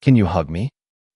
Can you hug me?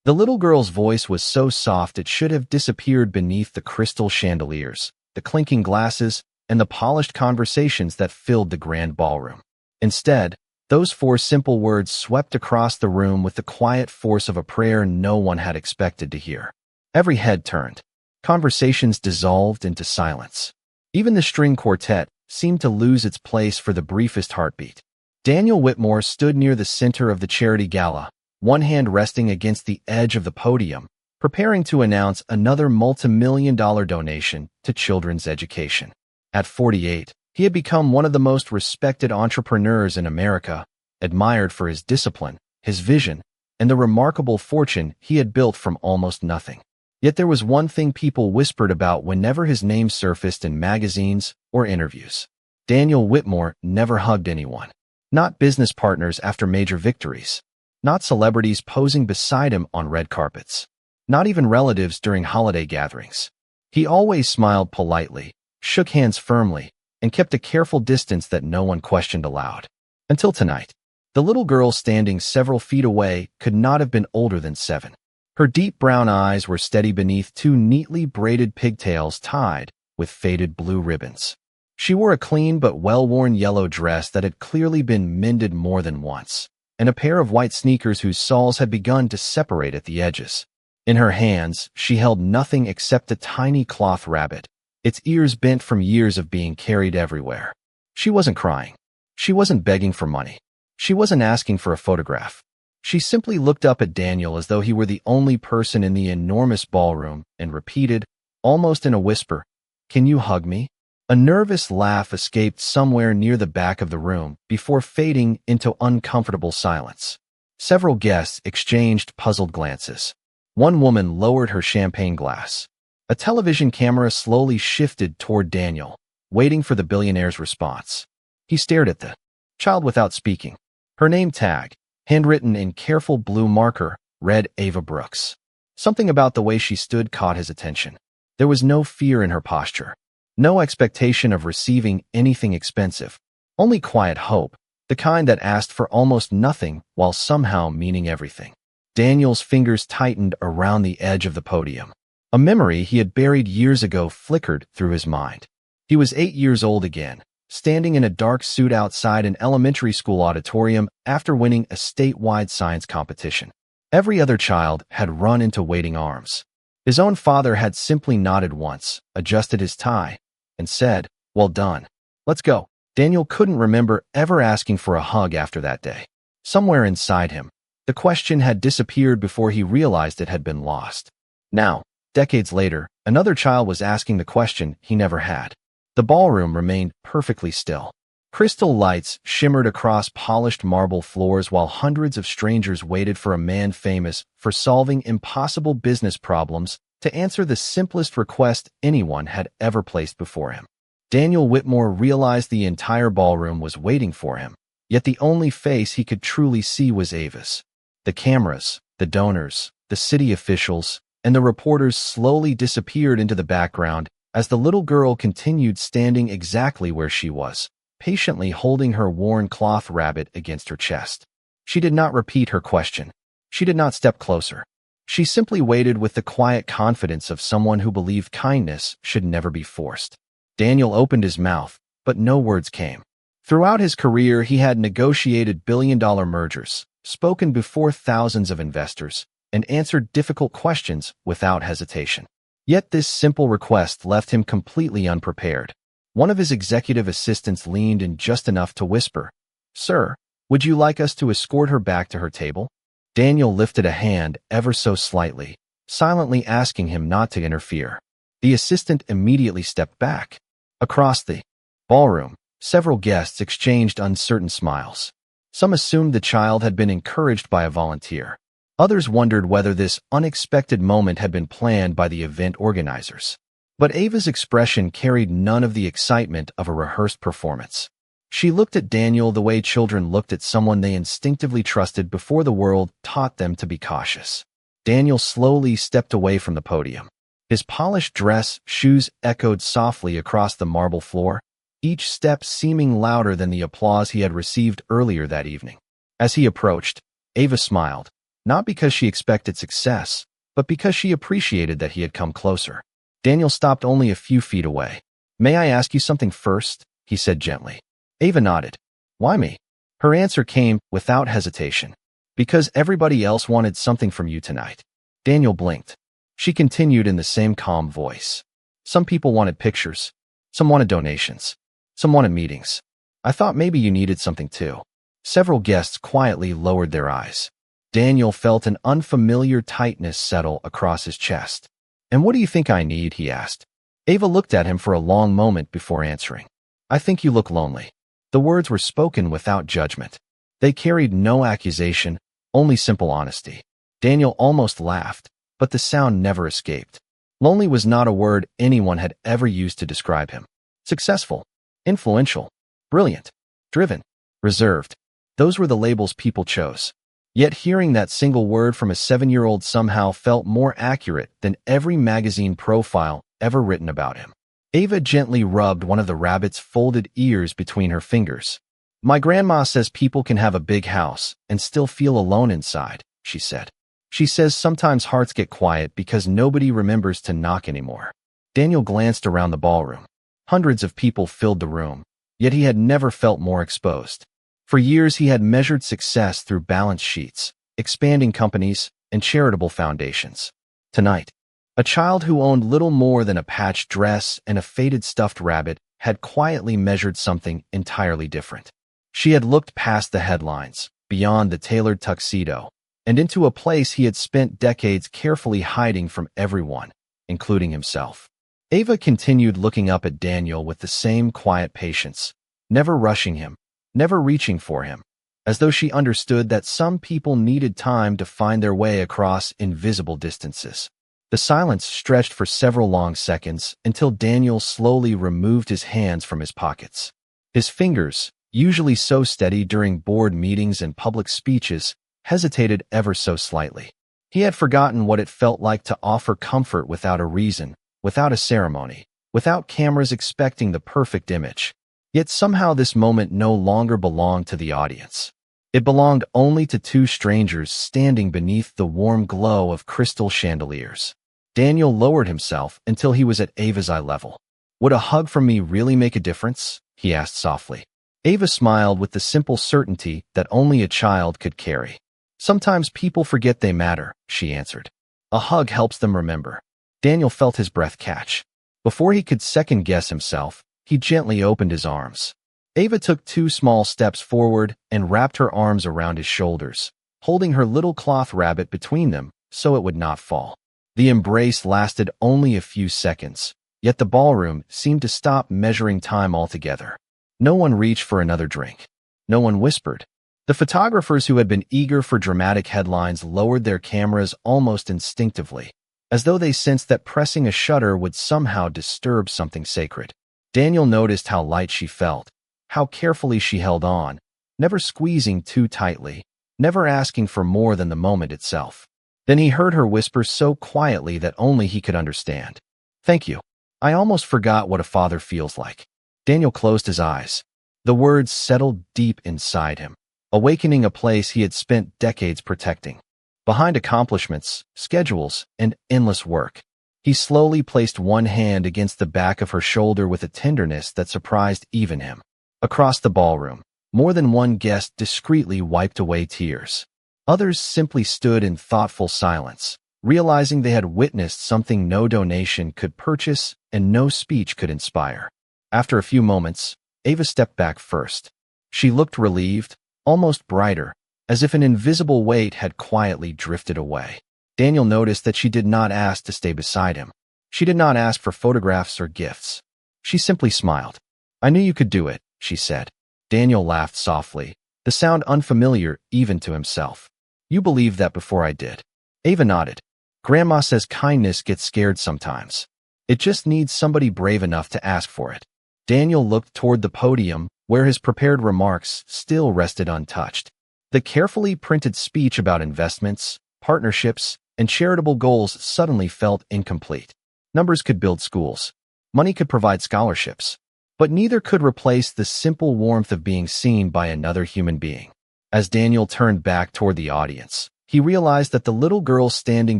The little girl's voice was so soft it should have disappeared beneath the crystal chandeliers, the clinking glasses, and the polished conversations that filled the grand ballroom. Instead, those four simple words swept across the room with the quiet force of a prayer no one had expected to hear. Every head turned. Conversations dissolved into silence. Even the string quartet seemed to lose its place for the briefest heartbeat. Daniel Whitmore stood near the center of the charity gala, one hand resting against the edge of the podium, preparing to announce another multi-million-dollar donation to children's education. At 48, he had become one of the most respected entrepreneurs in America, admired for his discipline, his vision, and the remarkable fortune he had built from almost nothing. Yet there was one thing people whispered about whenever his name surfaced in magazines or interviews. Daniel Whitmore never hugged anyone. Not business partners after major victories. Not celebrities posing beside him on red carpets. Not even relatives during holiday gatherings. He always smiled politely, shook hands firmly, and kept a careful distance that no one questioned aloud. Until tonight. The little girl standing several feet away could not have been older than 7. Her deep brown eyes were steady beneath 2 neatly braided pigtails tied with faded blue ribbons. She wore a clean but well-worn yellow dress that had clearly been mended more than once, and a pair of white sneakers whose soles had begun to separate at the edges. In her hands, she held nothing except a tiny cloth rabbit, its ears bent from years of being carried everywhere. She wasn't crying. She wasn't begging for money. She wasn't asking for a photograph. She simply looked up at Daniel as though he were the only person in the enormous ballroom and repeated, almost in a whisper, "Can you hug me?" A nervous laugh escaped somewhere near the back of the room before fading into uncomfortable silence. Several guests exchanged puzzled glances. One woman lowered her champagne glass. A television camera slowly shifted toward Daniel, waiting for the billionaire's response. He stared at the child without speaking. Her name tag, handwritten in careful blue marker, read Ava Brooks. Something about the way she stood caught his attention. There was no fear in her posture, no expectation of receiving anything expensive, only quiet hope, the kind that asked for almost nothing while somehow meaning everything. Daniel's fingers tightened around the edge of the podium. A memory he had buried years ago flickered through his mind. He was 8 years old again, standing in a dark suit outside an elementary school auditorium after winning a statewide science competition. Every other child had run into waiting arms. His own father had simply nodded once, adjusted his tie, and said, "Well done. Let's go." Daniel couldn't remember ever asking for a hug after that day. Somewhere inside him, the question had disappeared before he realized it had been lost. Now, decades later, another child was asking the question he never had. The ballroom remained perfectly still. Crystal lights shimmered across polished marble floors while hundreds of strangers waited for a man famous for solving impossible business problems to answer the simplest request anyone had ever placed before him. Daniel Whitmore realized the entire ballroom was waiting for him, yet the only face he could truly see was Ava's. The cameras, the donors, the city officials, and the reporters slowly disappeared into the background as the little girl continued standing exactly where she was, patiently holding her worn cloth rabbit against her chest. She did not repeat her question. She did not step closer. She simply waited with the quiet confidence of someone who believed kindness should never be forced. Daniel opened his mouth, but no words came. Throughout his career, he had negotiated billion-dollar mergers, spoken before thousands of investors, and answered difficult questions without hesitation. Yet this simple request left him completely unprepared. One of his executive assistants leaned in just enough to whisper, "Sir, would you like us to escort her back to her table?" Daniel lifted a hand ever so slightly, silently asking him not to interfere. The assistant immediately stepped back. Across the ballroom, several guests exchanged uncertain smiles. Some assumed the child had been encouraged by a volunteer. Others wondered whether this unexpected moment had been planned by the event organizers. But Ava's expression carried none of the excitement of a rehearsed performance. She looked at Daniel the way children looked at someone they instinctively trusted before the world taught them to be cautious. Daniel slowly stepped away from the podium. His polished dress, shoes echoed softly across the marble floor, each step seeming louder than the applause he had received earlier that evening. As he approached, Ava smiled, not because she expected success, but because she appreciated that he had come closer. Daniel stopped only a few feet away. "May I ask you something first?" he said gently. Ava nodded. "Why me?" Her answer came without hesitation. "Because everybody else wanted something from you tonight." Daniel blinked. She continued in the same calm voice. "Some people wanted pictures. Some wanted donations. Some wanted meetings. I thought maybe you needed something too." Several guests quietly lowered their eyes. Daniel felt an unfamiliar tightness settle across his chest. "And what do you think I need?" he asked. Ava looked at him for a long moment before answering. "I think you look lonely." The words were spoken without judgment. They carried no accusation, only simple honesty. Daniel almost laughed, but the sound never escaped. Lonely was not a word anyone had ever used to describe him. Successful, influential, brilliant, driven, reserved. Those were the labels people chose. Yet hearing that single word from a 7-year-old somehow felt more accurate than every magazine profile ever written about him. Ava gently rubbed one of the rabbit's folded ears between her fingers. "My grandma says people can have a big house and still feel alone inside," she said. "She says sometimes hearts get quiet because nobody remembers to knock anymore." Daniel glanced around the ballroom. Hundreds of people filled the room, yet he had never felt more exposed. For years he had measured success through balance sheets, expanding companies, and charitable foundations. Tonight, a child who owned little more than a patched dress and a faded stuffed rabbit had quietly measured something entirely different. She had looked past the headlines, beyond the tailored tuxedo, and into a place he had spent decades carefully hiding from everyone, including himself. Ava continued looking up at Daniel with the same quiet patience, never rushing him, never reaching for him, as though she understood that some people needed time to find their way across invisible distances. The silence stretched for several long seconds until Daniel slowly removed his hands from his pockets. His fingers, usually so steady during board meetings and public speeches, hesitated ever so slightly. He had forgotten what it felt like to offer comfort without a reason, without a ceremony, without cameras expecting the perfect image. Yet somehow this moment no longer belonged to the audience. It belonged only to two strangers standing beneath the warm glow of crystal chandeliers. Daniel lowered himself until he was at Ava's eye level. "Would a hug from me really make a difference?" he asked softly. Ava smiled with the simple certainty that only a child could carry. "Sometimes people forget they matter," she answered. "A hug helps them remember." Daniel felt his breath catch. Before he could second-guess himself, he gently opened his arms. Ava took 2 small steps forward and wrapped her arms around his shoulders, holding her little cloth rabbit between them so it would not fall. The embrace lasted only a few seconds, yet the ballroom seemed to stop measuring time altogether. No one reached for another drink. No one whispered. The photographers who had been eager for dramatic headlines lowered their cameras almost instinctively, as though they sensed that pressing a shutter would somehow disturb something sacred. Daniel noticed how light she felt, how carefully she held on, never squeezing too tightly, never asking for more than the moment itself. Then he heard her whisper so quietly that only he could understand. "Thank you. I almost forgot what a father feels like." Daniel closed his eyes. The words settled deep inside him, awakening a place he had spent decades protecting. Behind accomplishments, schedules, and endless work, he slowly placed one hand against the back of her shoulder with a tenderness that surprised even him. Across the ballroom, more than one guest discreetly wiped away tears. Others simply stood in thoughtful silence, realizing they had witnessed something no donation could purchase and no speech could inspire. After a few moments, Ava stepped back first. She looked relieved, almost brighter, as if an invisible weight had quietly drifted away. Daniel noticed that she did not ask to stay beside him. She did not ask for photographs or gifts. She simply smiled. "I knew you could do it," she said. Daniel laughed softly, the sound unfamiliar even to himself. "You believed that before I did." Ava nodded. "Grandma says kindness gets scared sometimes. It just needs somebody brave enough to ask for it." Daniel looked toward the podium, where his prepared remarks still rested untouched. The carefully printed speech about investments, partnerships, and charitable goals suddenly felt incomplete. Numbers could build schools. Money could provide scholarships. But neither could replace the simple warmth of being seen by another human being. As Daniel turned back toward the audience, he realized that the little girl standing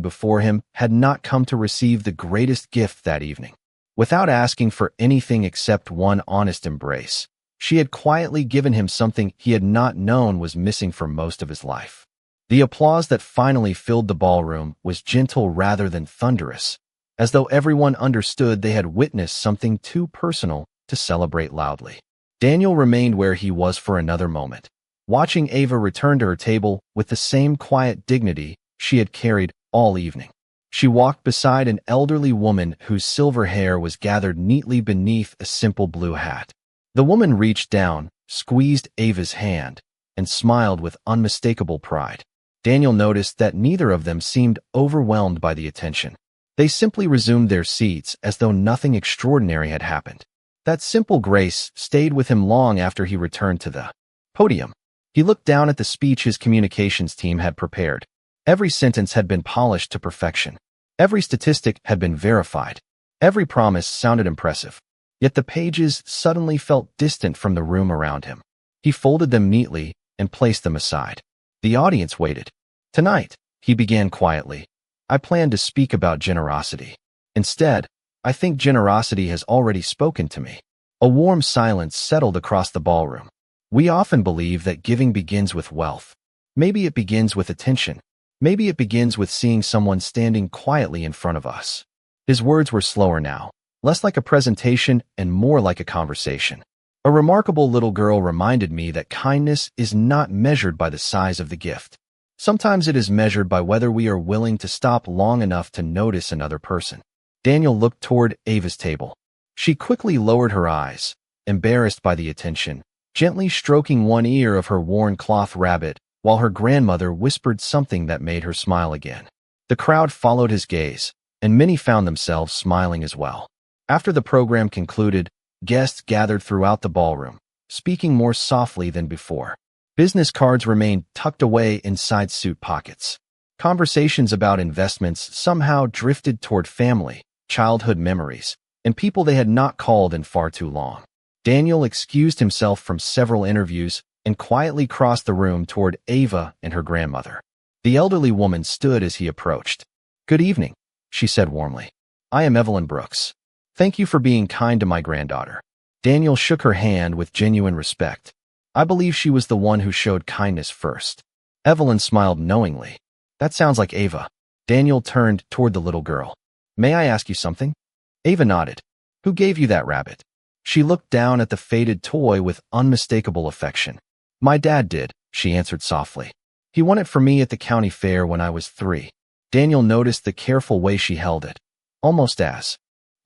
before him had not come to receive the greatest gift that evening. Without asking for anything except one honest embrace, she had quietly given him something he had not known was missing for most of his life. The applause that finally filled the ballroom was gentle rather than thunderous, as though everyone understood they had witnessed something too personal to celebrate loudly. Daniel remained where he was for another moment, watching Ava return to her table with the same quiet dignity she had carried all evening. She walked beside an elderly woman whose silver hair was gathered neatly beneath a simple blue hat. The woman reached down, squeezed Ava's hand, and smiled with unmistakable pride. Daniel noticed that neither of them seemed overwhelmed by the attention. They simply resumed their seats as though nothing extraordinary had happened. That simple grace stayed with him long after he returned to the podium. He looked down at the speech his communications team had prepared. Every sentence had been polished to perfection. Every statistic had been verified. Every promise sounded impressive. Yet the pages suddenly felt distant from the room around him. He folded them neatly and placed them aside. The audience waited. Tonight, he began quietly, I plan to speak about generosity. Instead, I think generosity has already spoken to me. A warm silence settled across the ballroom. We often believe that giving begins with wealth. Maybe it begins with attention. Maybe it begins with seeing someone standing quietly in front of us. His words were slower now, less like a presentation and more like a conversation. A remarkable little girl reminded me that kindness is not measured by the size of the gift. Sometimes it is measured by whether we are willing to stop long enough to notice another person. Daniel looked toward Ava's table. She quickly lowered her eyes, embarrassed by the attention, gently stroking one ear of her worn cloth rabbit, while her grandmother whispered something that made her smile again. The crowd followed his gaze, and many found themselves smiling as well. After the program concluded, guests gathered throughout the ballroom, speaking more softly than before. Business cards remained tucked away inside suit pockets. Conversations about investments somehow drifted toward family, childhood memories, and people they had not called in far too long. Daniel excused himself from several interviews and quietly crossed the room toward Ava and her grandmother. The elderly woman stood as he approached. Good evening, she said warmly. I am Evelyn Brooks. Thank you for being kind to my granddaughter. Daniel shook her hand with genuine respect. I believe she was the one who showed kindness first. Evelyn smiled knowingly. That sounds like Ava. Daniel turned toward the little girl. May I ask you something? Ava nodded. Who gave you that rabbit? She looked down at the faded toy with unmistakable affection. My dad did, she answered softly. He won it for me at the county fair when I was 3. Daniel noticed the careful way she held it, almost as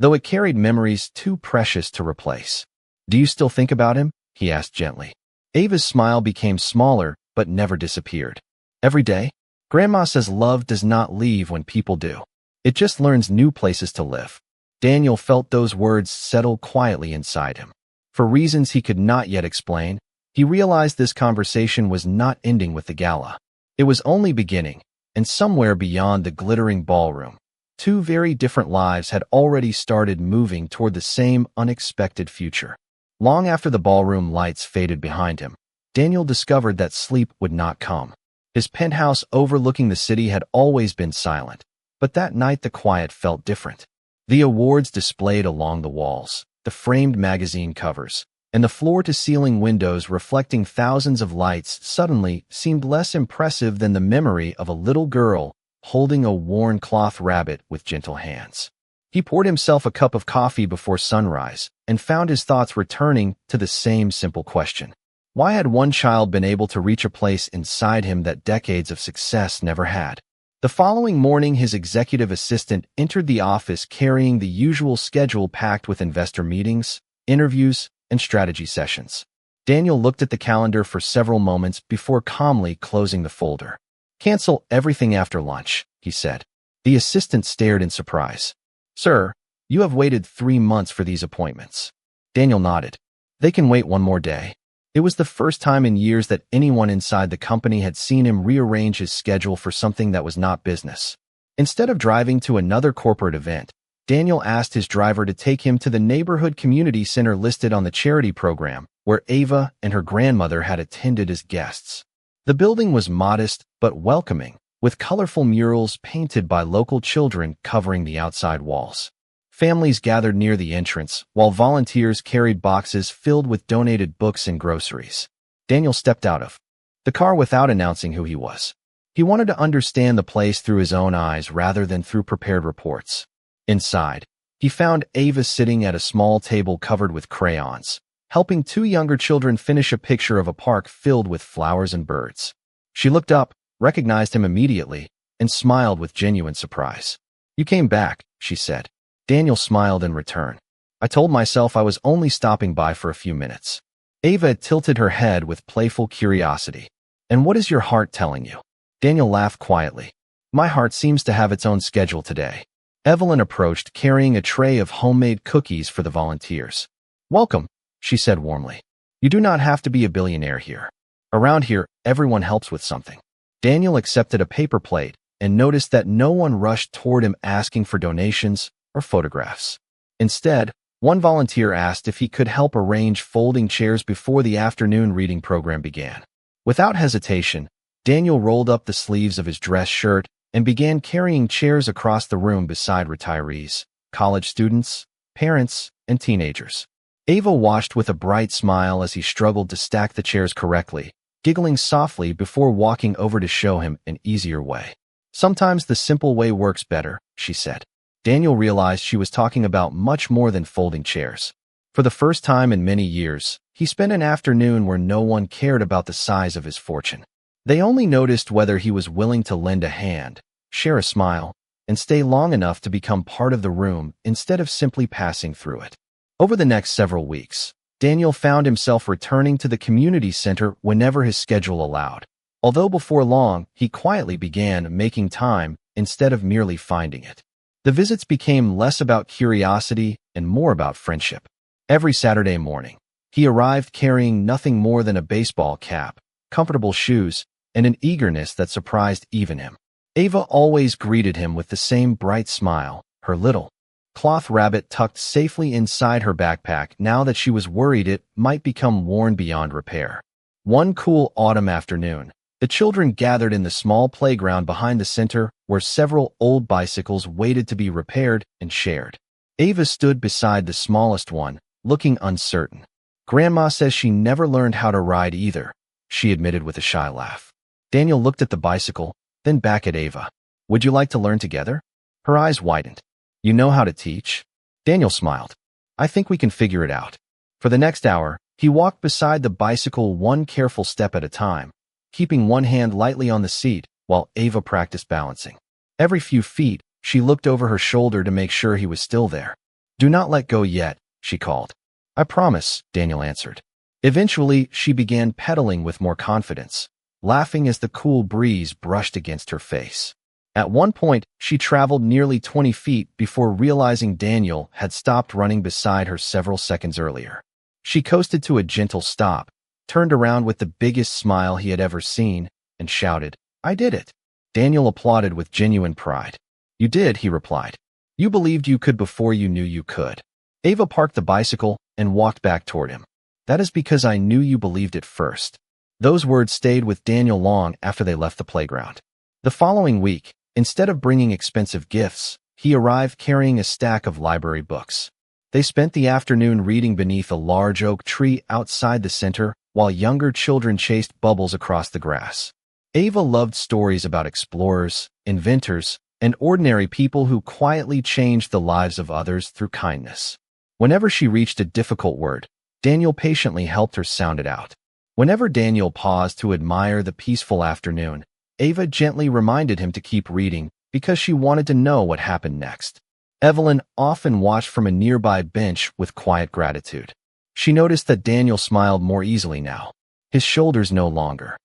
though it carried memories too precious to replace. Do you still think about him? He asked gently. Ava's smile became smaller, but never disappeared. Every day? Grandma says love does not leave when people do. It just learns new places to live. Daniel felt those words settle quietly inside him. For reasons he could not yet explain, he realized this conversation was not ending with the gala. It was only beginning, and somewhere beyond the glittering ballroom, two very different lives had already started moving toward the same unexpected future. Long after the ballroom lights faded behind him, Daniel discovered that sleep would not come. His penthouse overlooking the city had always been silent, but that night the quiet felt different. The awards displayed along the walls, the framed magazine covers, and the floor-to-ceiling windows reflecting thousands of lights suddenly seemed less impressive than the memory of a little girl holding a worn cloth rabbit with gentle hands. He poured himself a cup of coffee before sunrise and found his thoughts returning to the same simple question. Why had one child been able to reach a place inside him that decades of success never had? The following morning, his executive assistant entered the office carrying the usual schedule packed with investor meetings, interviews, and strategy sessions. Daniel looked at the calendar for several moments before calmly closing the folder. Cancel everything after lunch, he said. The assistant stared in surprise. Sir, you have waited 3 months for these appointments. Daniel nodded. They can wait one more day. It was the first time in years that anyone inside the company had seen him rearrange his schedule for something that was not business. Instead of driving to another corporate event, Daniel asked his driver to take him to the neighborhood community center listed on the charity program, where Ava and her grandmother had attended as guests. The building was modest but welcoming, with colorful murals painted by local children covering the outside walls. Families gathered near the entrance, while volunteers carried boxes filled with donated books and groceries. Daniel stepped out of the car without announcing who he was. He wanted to understand the place through his own eyes rather than through prepared reports. Inside, he found Ava sitting at a small table covered with crayons, helping two younger children finish a picture of a park filled with flowers and birds. She looked up, recognized him immediately, and smiled with genuine surprise. "You came back," she said. Daniel smiled in return. "I told myself I was only stopping by for a few minutes." Ava tilted her head with playful curiosity. "And what is your heart telling you?" Daniel laughed quietly. "My heart seems to have its own schedule today." Evelyn approached, carrying a tray of homemade cookies for the volunteers. "Welcome," she said warmly. "You do not have to be a billionaire here. Around here, everyone helps with something." Daniel accepted a paper plate and noticed that no one rushed toward him asking for donations or photographs. Instead, one volunteer asked if he could help arrange folding chairs before the afternoon reading program began. Without hesitation, Daniel rolled up the sleeves of his dress shirt and began carrying chairs across the room beside retirees, college students, parents, and teenagers. Ava watched with a bright smile as he struggled to stack the chairs correctly, giggling softly before walking over to show him an easier way. "Sometimes the simple way works better," she said. Daniel realized she was talking about much more than folding chairs. For the first time in many years, he spent an afternoon where no one cared about the size of his fortune. They only noticed whether he was willing to lend a hand, share a smile, and stay long enough to become part of the room instead of simply passing through it. Over the next several weeks, Daniel found himself returning to the community center whenever his schedule allowed. Although before long, he quietly began making time instead of merely finding it. The visits became less about curiosity and more about friendship. Every Saturday morning, he arrived carrying nothing more than a baseball cap, comfortable shoes, and an eagerness that surprised even him. Ava always greeted him with the same bright smile, her little cloth rabbit tucked safely inside her backpack now that she was worried it might become worn beyond repair. One cool autumn afternoon, the children gathered in the small playground behind the center where several old bicycles waited to be repaired and shared. Ava stood beside the smallest one, looking uncertain. "Grandma says she never learned how to ride either," she admitted with a shy laugh. Daniel looked at the bicycle, then back at Ava. "Would you like to learn together?" Her eyes widened. "You know how to teach?" Daniel smiled. "I think we can figure it out." For the next hour, he walked beside the bicycle one careful step at a time, keeping one hand lightly on the seat while Ava practiced balancing. Every few feet, she looked over her shoulder to make sure he was still there. "Do not let go yet," she called. "I promise," Daniel answered. Eventually, she began pedaling with more confidence, laughing as the cool breeze brushed against her face. At one point, she traveled nearly 20 feet before realizing Daniel had stopped running beside her several seconds earlier. She coasted to a gentle stop, turned around with the biggest smile he had ever seen, and shouted, "I did it." Daniel applauded with genuine pride. "You did," he replied. "You believed you could before you knew you could." Ava parked the bicycle and walked back toward him. "That is because I knew you believed it first." Those words stayed with Daniel long after they left the playground. The following week, instead of bringing expensive gifts, he arrived carrying a stack of library books. They spent the afternoon reading beneath a large oak tree outside the center while younger children chased bubbles across the grass. Ava loved stories about explorers, inventors, and ordinary people who quietly changed the lives of others through kindness. Whenever she reached a difficult word, Daniel patiently helped her sound it out. Whenever Daniel paused to admire the peaceful afternoon, Ava gently reminded him to keep reading because she wanted to know what happened next. Evelyn often watched from a nearby bench with quiet gratitude. She noticed that Daniel smiled more easily now. His shoulders no longer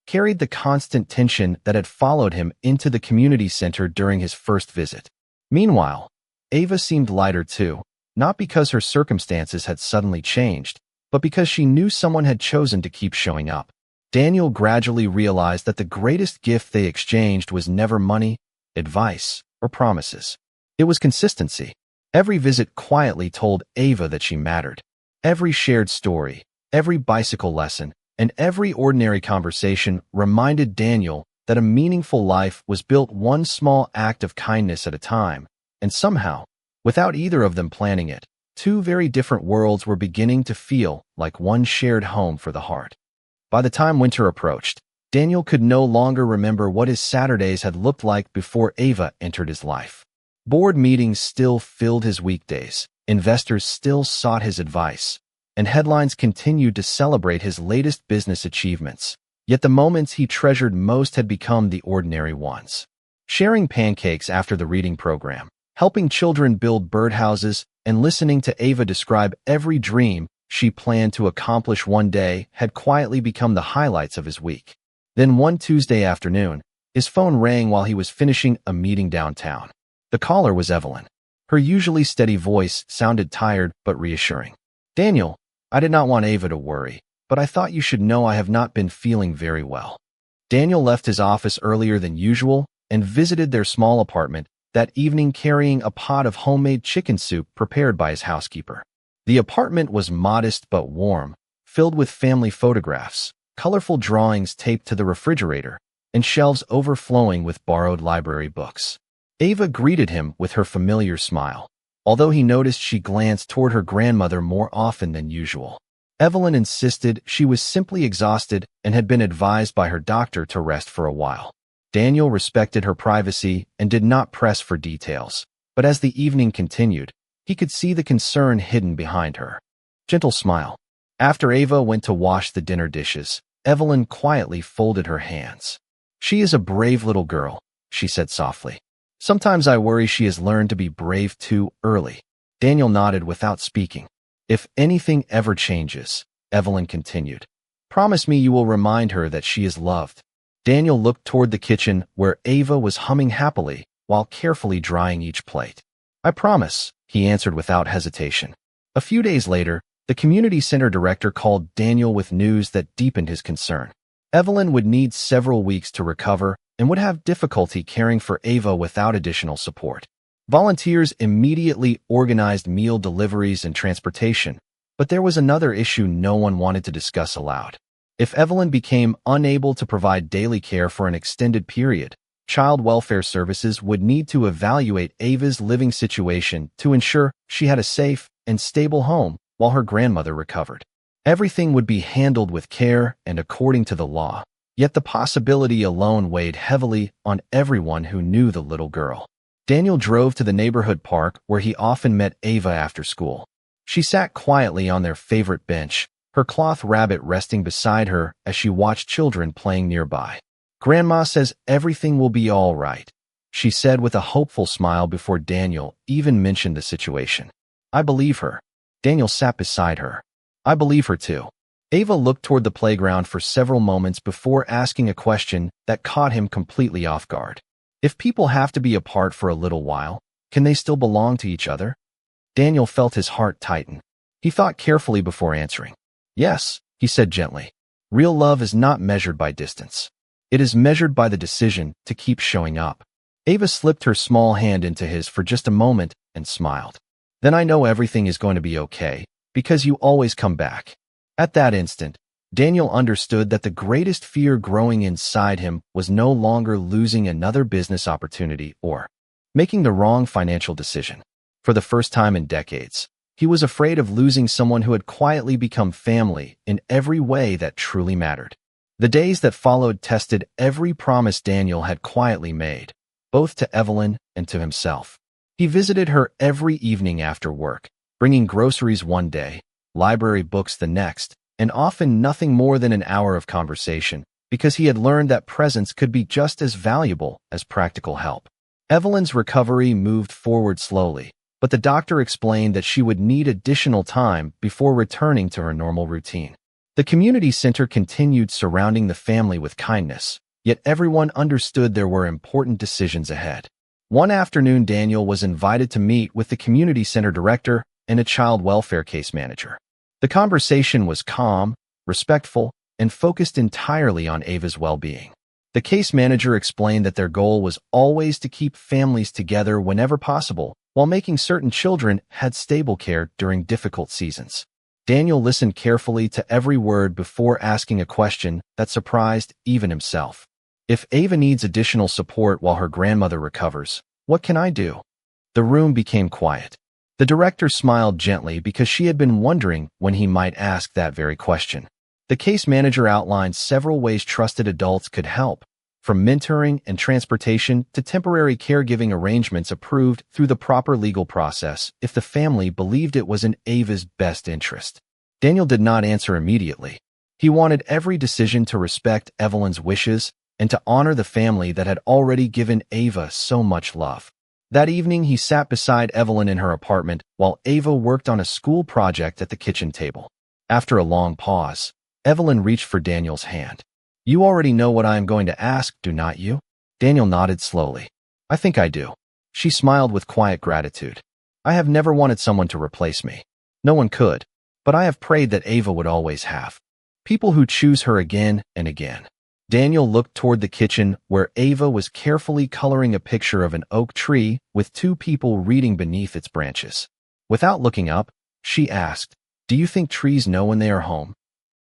carried the constant tension that had followed him into the community center during his first visit. Meanwhile, Ava seemed lighter too, not because her circumstances had suddenly changed, but because she knew someone had chosen to keep showing up. Daniel gradually realized that the greatest gift they exchanged was never money, advice, or promises. It was consistency. Every visit quietly told Ava that she mattered. Every shared story, every bicycle lesson, and every ordinary conversation reminded Daniel that a meaningful life was built one small act of kindness at a time, and somehow, without either of them planning it, two very different worlds were beginning to feel like one shared home for the heart. By the time winter approached, Daniel could no longer remember what his Saturdays had looked like before Ava entered his life. Board meetings still filled his weekdays, investors still sought his advice, and headlines continued to celebrate his latest business achievements. Yet the moments he treasured most had become the ordinary ones. Sharing pancakes after the reading program, helping children build birdhouses, and listening to Ava describe every dream she planned to accomplish one day had quietly become the highlights of his week. Then one Tuesday afternoon, his phone rang while he was finishing a meeting downtown. The caller was Evelyn. Her usually steady voice sounded tired but reassuring. "Daniel, I did not want Ava to worry, but I thought you should know I have not been feeling very well." Daniel left his office earlier than usual and visited their small apartment that evening carrying a pot of homemade chicken soup prepared by his housekeeper. The apartment was modest but warm, filled with family photographs, colorful drawings taped to the refrigerator, and shelves overflowing with borrowed library books. Ava greeted him with her familiar smile, although he noticed she glanced toward her grandmother more often than usual. Evelyn insisted she was simply exhausted and had been advised by her doctor to rest for a while. Daniel respected her privacy and did not press for details, but as the evening continued, he could see the concern hidden behind her gentle smile. After Ava went to wash the dinner dishes, Evelyn quietly folded her hands. "She is a brave little girl," she said softly. "Sometimes I worry she has learned to be brave too early." Daniel nodded without speaking. "If anything ever changes," Evelyn continued, "promise me you will remind her that she is loved." Daniel looked toward the kitchen where Ava was humming happily while carefully drying each plate. "I promise," he answered without hesitation. A few days later, the community center director called Daniel with news that deepened his concern. Evelyn would need several weeks to recover and would have difficulty caring for Ava without additional support. Volunteers immediately organized meal deliveries and transportation, but there was another issue no one wanted to discuss aloud. If Evelyn became unable to provide daily care for an extended period, child welfare services would need to evaluate Ava's living situation to ensure she had a safe and stable home while her grandmother recovered. Everything would be handled with care and according to the law, yet the possibility alone weighed heavily on everyone who knew the little girl. Daniel drove to the neighborhood park where he often met Ava after school. She sat quietly on their favorite bench, her cloth rabbit resting beside her as she watched children playing nearby. "Grandma says everything will be all right," she said with a hopeful smile before Daniel even mentioned the situation. "I believe her." Daniel sat beside her. "I believe her too." Ava looked toward the playground for several moments before asking a question that caught him completely off guard. "If people have to be apart for a little while, can they still belong to each other?" Daniel felt his heart tighten. He thought carefully before answering. "Yes," he said gently. "Real love is not measured by distance. It is measured by the decision to keep showing up." Ava slipped her small hand into his for just a moment and smiled. "Then I know everything is going to be okay, because you always come back." At that instant, Daniel understood that the greatest fear growing inside him was no longer losing another business opportunity or making the wrong financial decision. For the first time in decades, he was afraid of losing someone who had quietly become family in every way that truly mattered. The days that followed tested every promise Daniel had quietly made, both to Evelyn and to himself. He visited her every evening after work, bringing groceries one day, library books the next, and often nothing more than an hour of conversation, because he had learned that presence could be just as valuable as practical help. Evelyn's recovery moved forward slowly, but the doctor explained that she would need additional time before returning to her normal routine. The community center continued surrounding the family with kindness, yet everyone understood there were important decisions ahead. One afternoon, Daniel was invited to meet with the community center director and a child welfare case manager. The conversation was calm, respectful, and focused entirely on Ava's well-being. The case manager explained that their goal was always to keep families together whenever possible, while making certain children had stable care during difficult seasons. Daniel listened carefully to every word before asking a question that surprised even himself. If Ava needs additional support while her grandmother recovers, what can I do? The room became quiet. The director smiled gently because she had been wondering when he might ask that very question. The case manager outlined several ways trusted adults could help, from mentoring and transportation to temporary caregiving arrangements approved through the proper legal process if the family believed it was in Ava's best interest. Daniel did not answer immediately. He wanted every decision to respect Evelyn's wishes and to honor the family that had already given Ava so much love. That evening, he sat beside Evelyn in her apartment while Ava worked on a school project at the kitchen table. After a long pause, Evelyn reached for Daniel's hand. You already know what I am going to ask, do not you? Daniel nodded slowly. I think I do. She smiled with quiet gratitude. I have never wanted someone to replace me. No one could, but I have prayed that Ava would always have. People who choose her again and again. Daniel looked toward the kitchen where Ava was carefully coloring a picture of an oak tree with two people reading beneath its branches. Without looking up, she asked, Do you think trees know when they are home?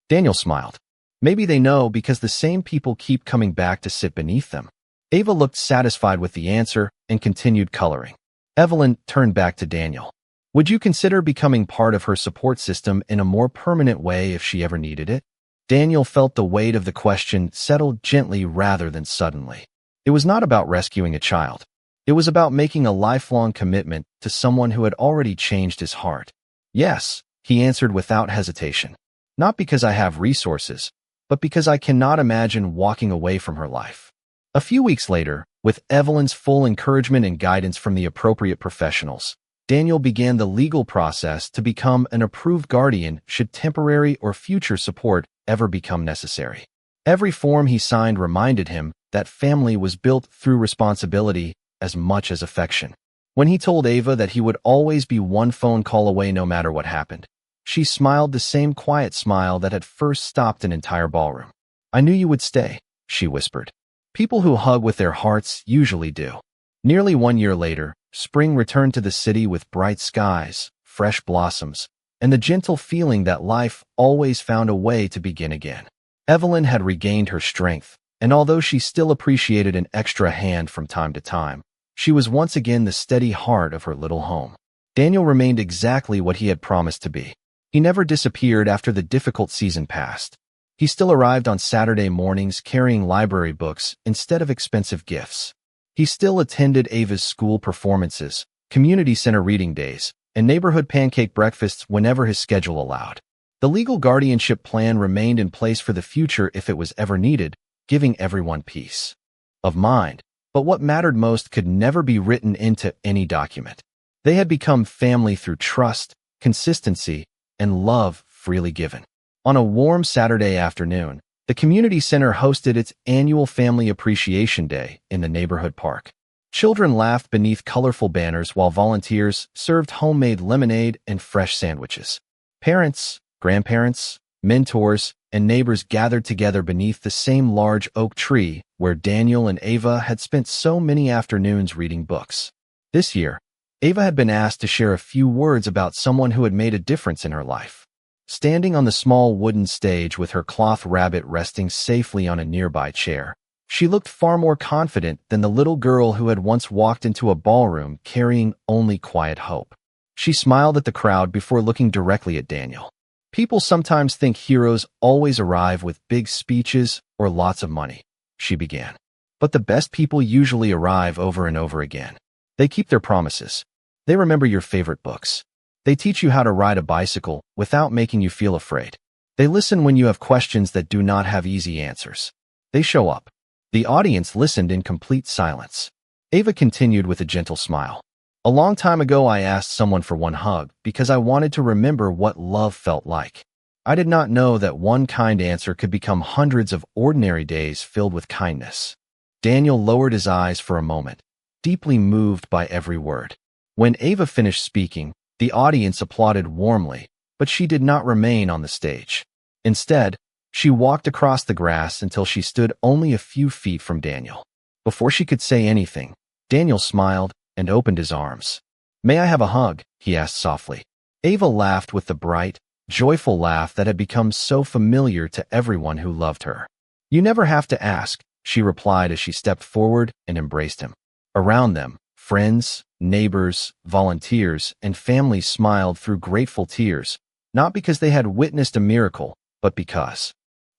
Daniel smiled. Maybe they know because the same people keep coming back to sit beneath them. Ava looked satisfied with the answer and continued coloring. Evelyn turned back to Daniel. Would you consider becoming part of her support system in a more permanent way if she ever needed it? Daniel felt the weight of the question settle gently rather than suddenly. It was not about rescuing a child. It was about making a lifelong commitment to someone who had already changed his heart. Yes, he answered without hesitation. Not because I have resources, but because I cannot imagine walking away from her life. A few weeks later, with Evelyn's full encouragement and guidance from the appropriate professionals, Daniel began the legal process to become an approved guardian should temporary or future support ever become necessary. Every form he signed reminded him that family was built through responsibility as much as affection. When he told Ava that he would always be one phone call away no matter what happened, she smiled the same quiet smile that had first stopped an entire ballroom. I knew you would stay, she whispered. People who hug with their hearts usually do. Nearly 1 year later, spring returned to the city with bright skies, fresh blossoms, and the gentle feeling that life always found a way to begin again. Evelyn had regained her strength, and although she still appreciated an extra hand from time to time, she was once again the steady heart of her little home. Daniel remained exactly what he had promised to be. He never disappeared after the difficult season passed. He still arrived on Saturday mornings carrying library books instead of expensive gifts. He still attended Ava's school performances, community center reading days, and neighborhood pancake breakfasts whenever his schedule allowed. The legal guardianship plan remained in place for the future if it was ever needed, giving everyone peace of mind. But what mattered most could never be written into any document. They had become family through trust, consistency, and love freely given. On a warm Saturday afternoon, the community center hosted its annual Family Appreciation Day in the neighborhood park. Children laughed beneath colorful banners while volunteers served homemade lemonade and fresh sandwiches. Parents, grandparents, mentors, and neighbors gathered together beneath the same large oak tree where Daniel and Ava had spent so many afternoons reading books. This year, Ava had been asked to share a few words about someone who had made a difference in her life. Standing on the small wooden stage with her cloth rabbit resting safely on a nearby chair, she looked far more confident than the little girl who had once walked into a ballroom carrying only quiet hope. She smiled at the crowd before looking directly at Daniel. People sometimes think heroes always arrive with big speeches or lots of money, she began. But the best people usually arrive over and over again. They keep their promises. They remember your favorite books. They teach you how to ride a bicycle without making you feel afraid. They listen when you have questions that do not have easy answers. They show up. The audience listened in complete silence. Ava continued with a gentle smile. A long time ago, I asked someone for one hug because I wanted to remember what love felt like. I did not know that one kind answer could become hundreds of ordinary days filled with kindness. Daniel lowered his eyes for a moment, deeply moved by every word. When Ava finished speaking, the audience applauded warmly, but she did not remain on the stage. Instead, she walked across the grass until she stood only a few feet from Daniel. Before she could say anything, Daniel smiled and opened his arms. May I have a hug? He asked softly. Ava laughed with the bright, joyful laugh that had become so familiar to everyone who loved her. You never have to ask, she replied as she stepped forward and embraced him. Around them, friends, neighbors, volunteers, and families smiled through grateful tears, not because they had witnessed a miracle, but because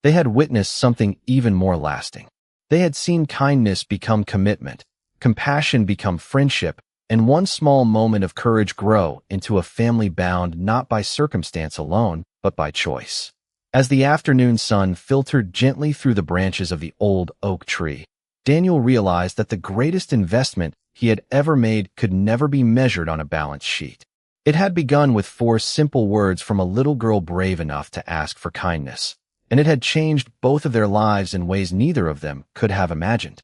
they had witnessed something even more lasting. They had seen kindness become commitment, compassion become friendship, and one small moment of courage grow into a family bound not by circumstance alone, but by choice. As the afternoon sun filtered gently through the branches of the old oak tree, Daniel realized that the greatest investment he had ever made could never be measured on a balance sheet. It had begun with 4 simple words from a little girl brave enough to ask for kindness, and it had changed both of their lives in ways neither of them could have imagined.